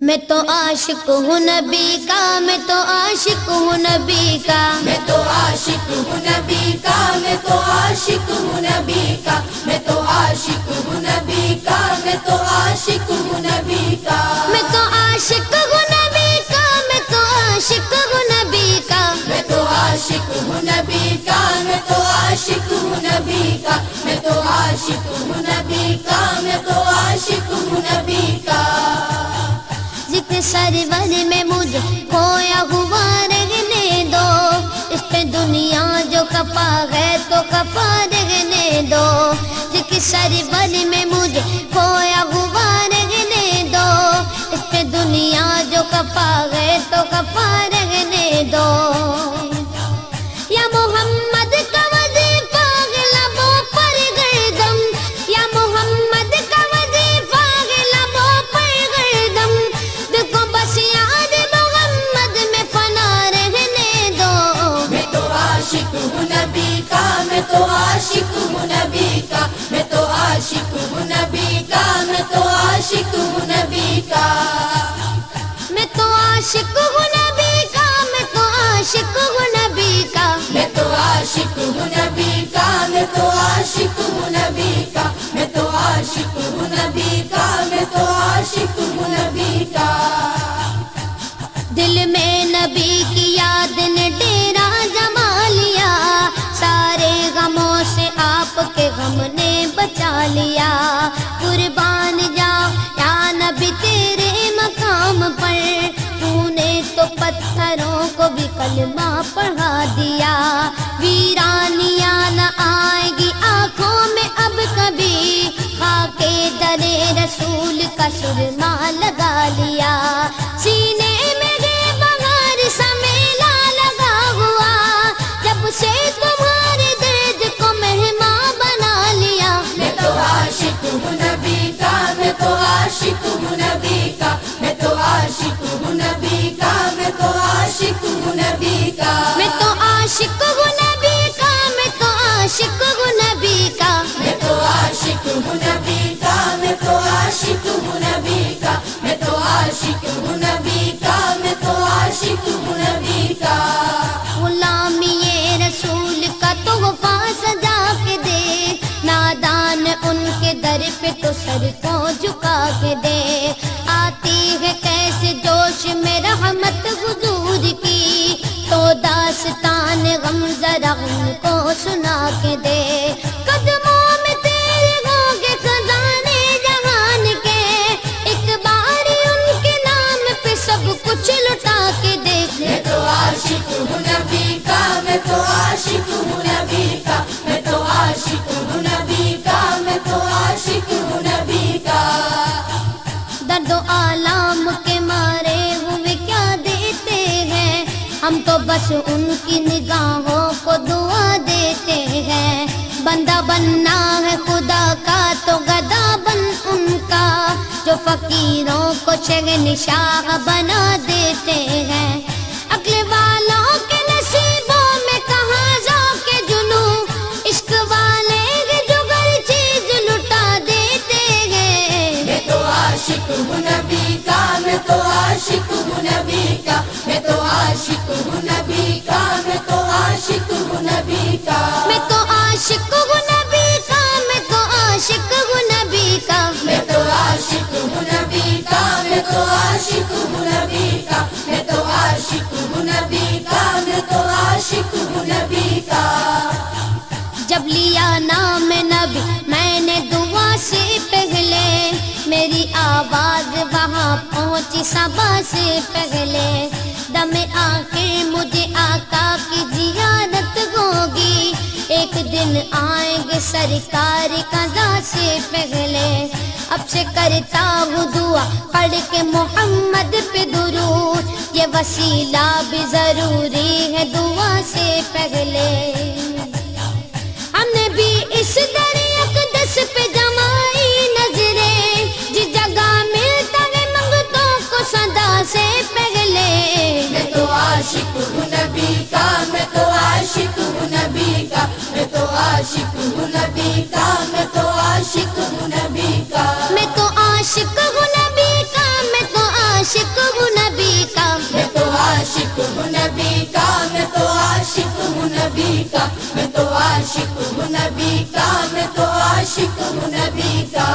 میں تو عاشق ہوں نبی کا، میں تو عاشق ہوں نبی کا، میں تو عاشق ہوں نبی کا، میں تو عاشق ہوں نبی کا، میں تو عاشق ہوں نبی کا، میں تو عاشق ہوں نبی کا، میں تو عاشق ہوں نبی کا، میں تو عاشق ہوں نبی کا، میں تو عاشق ہوں نبی کا، میں تو عاشق ہوں نبی کا، میں تو عاشق ہوں نبی کا، میں تو عاشق ہوں نبی کا، ذکر سرور میں مجھے کھویا ہوا رہنے دو، اس پہ دنیا جو کفا ہے تو کفا رہنے دو، ذکر سرور میں مجھے کھویا ہوا رہنے دو، اس پہ دنیا جو کفا ہے تو کفا رہنے دو، یا محمد کا وظیفہ ہے لبوں پر گردم، یا محمد کا وظیفہ ہے لبوں پر گردم، دیکھو بس یاد محمد میں فنا رہنے دو، میں تو عاشق ہوں نبی کا، میں تو عاشق ہوں نبی کا، میں تو عاشق ہوں نبی کا، میں تو عاشق ہوں نبی کا، میں تو عاشق ہوں نبی کا، میں تو عاشق ہوں نبی کا، میں تو عاشق ہوں نبی کا، میں تو عاشق ہوں نبی کا، میں تو عاشق ہوں نبی کا، میں تو عاشق ہوں نبی کا، دل میں نبی کی یاد نے ڈیرا جما لیا، سارے غموں سے آپ کے غم نے بچا لیا، قربان جاؤ یا نبی تیرے مقام پر، تو نے تو پتھروں کو بھی کلمہ پڑھا دیا، ویرانیاں نہ آئے گی آنکھوں میں اب کبھی، خاک در رسول کا سرما لگا لیا، سینے میں گے بغار سا میلہ لگا ہوا، جب سے تمہارے درد کو مہمان بنا لیا، میں تو عاشق ہوں نبی کا، میں تو عاشق ہوں نبی کا، میں تو عاشق ہوں نبی کا، میں تو عاشق ہوں نبی کا، میں تو عاشق ہوں نبی کا، میں تو عاشق ہوں نبی کا، میں تو عاشق ہوں نبی کا، میں تو عاشق ہوں نبی کا، میں تو عاشق ہوں نبی کا، میں تو عاشق ہوں نبی کا، غلامی رسول کا تحفہ سجا کے دے، نادان ان کے در پہ تو سر کو جھکا کے دے، آتی ہے کیسے جوش میں رحمت حضور کی، تو داستان غم ذرا ان کو سنا کے دے، قدموں میں تیرے ہوں گے خزانے جہان کے، ایک بار ان کے نام پہ سب کچھ لٹا کے دیکھ، میں تو عاشق ہوں نبی کا، میں تو عاشق ہوں نبی کا، میں تو عاشق ہوں نبی کا، میں تو عاشق ہوں نبی کا، درد و آلام کے مارے ہوئے کیا دیتے ہیں، ہم تو بس ان کی نگاہوں کو دعا دیتے ہیں، بندہ بننا ہے خدا کا تو گدا بن ان کا، جو فقیروں کو شہنشاہ بنا دیتے ہیں، عقل والوں کے نصیبوں میں کہاں ذوق جنوں، عشق والے جو ہر چیز لٹا دیتے ہیں، میں تو عاشق ہوں نبی کا، میں تو عاشق ہوں نبی کا، میں تو عاشق ہوں نبی کا، میں تو عاشق ہوں نبی کا، میں تو عاشق ہوں نبی کا، میں تو عاشق ہوں نبی کا، میں تو عاشق ہوں نبی کا، میں تو عاشق ہوں نبی کا، میں تو عاشق ہوں نبی کا، میں تو عاشق ہوں نبی کا، جب لیا نام نبی میں نے دعا سے پہلے، میری آواز وہاں پہنچی صبا سے پہلے، دم آخر مجھے آقا کی زیارت ہوگی، ایک دن آئیں گے سرکار قضا سے پہلے، اب سے کرتا ہوں دعا پڑھ کے محمد پہ درود، یہ وسیلہ بھی ضروری ہے دعا سے پہلے، ہم نے بھی اس در اقدس پہ جمائی نظریں، جس جگہ ملتا ہے منگتوں کو صدا سے پہلے، میں تو عاشق ہوں نبی کا، میں تو عاشق ہوں نبی کا، میں تو عاشق ہوں نبی کا، میں تو عاشق ہوں نبی کا، میں تو عاشق ہوں نبی کا، میں تو عاشق نبی کا میں تو عاشق ہوں نبی کا میں تو عاشق ہوں نبی کا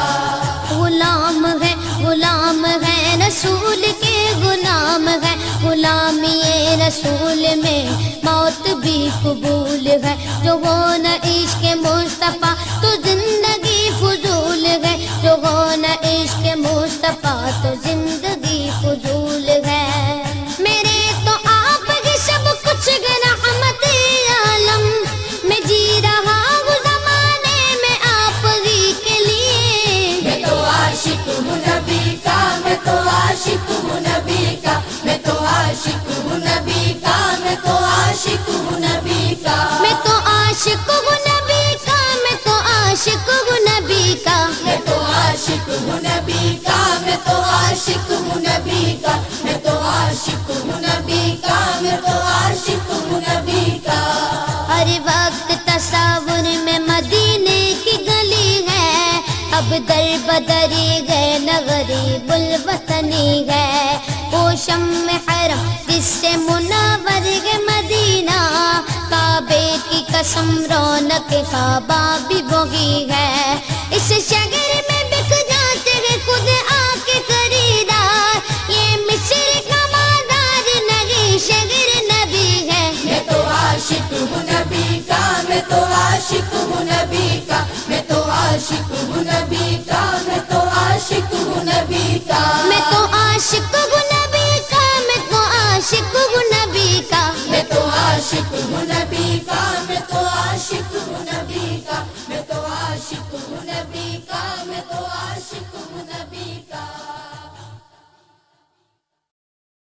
غلام ہے رسول کے غلام ہے غلامی رسول میں موت بھی قبول ہے جو ہو نہ عشق مصطفیٰ تو زندگی فضول ہے جو ہو نہ عشق مصطفیٰ تو زندگی فضول ہے میرے تو آپ ہی سب کچھ رحمت عالم میں جی رہا ہوں زمانے میں آپ ہی کے لیے میں تو عاشق ہوں نبی کا میں تو عاشق ہوں نبی کا میں تو عاشق ہوں نبی کا میں تو عاشق ہوں نبی کا میں تو عاشق ہوں نبی کا میں تو عاشق ہوں نبی کا میں تو عاشق ہوں نبی کا میں تو عاشق ہوں نبی کا میں تو عاشق ہوں نبی کا میں تو عاشق ہوں نبی کا ہر وقت تصور میں مدینے کی گلی ہے اب در بدری گئے نہ غریب الوطنی ہے وہ شمع حرم جس سے منور ہے مدینہ کعبے کی قسم رونق کعبہ بھی وہی ہے اس شہر